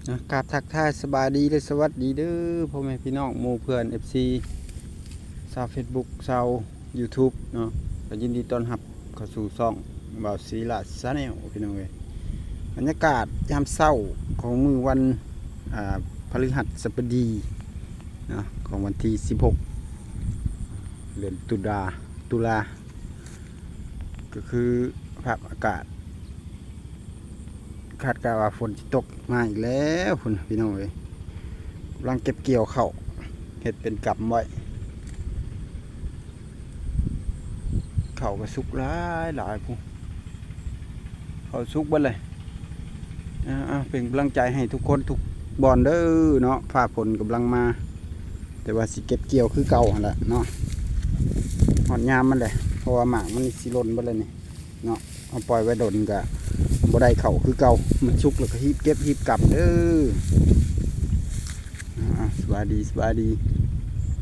กราบทักทายสบายดีเลยสวัสดีเด้อพ่อแม่พี่น้องหมู่เพื่อน FC ชาว Facebook ชาว YouTube เนาะก็ยินดีต้อนรับเข้าสู่ช่องบ่าวศรีราชชาแนลพี่น้องเอ้ยบรรยากาศยามเช้าของมื้อวันพฤหัสบดีเนาะของวันที่16เดือนตุลาก็คือสภาพอากาศคาดการณ์ว่าฝนจะตกมาอีกแล้วคุณพี่น้องเอ้ยกำลังเก็บเกี่ยวข้าวเห็ดเป็นกำไว้ข้าวก็สุกหลายพุ่นข้าวสุกเบิดเลยเป็นกำลังใจให้ทุกคนทุกบอนเด้อเนาะฟ้าฝนกำลังมาแต่ว่าสิเก็บเกี่ยวคือเก่าหั่นแหละเนาะหอดยามมันเลยเพราะว่าหมากมันสิหล่นไปเลยนี่เนาะเอาปล่อยไว้ดนก็บ่ได้เข่าคือเก่ามันชุกแล้วก็ฮีบเก็บฮีบกลับเด้อสวัสดี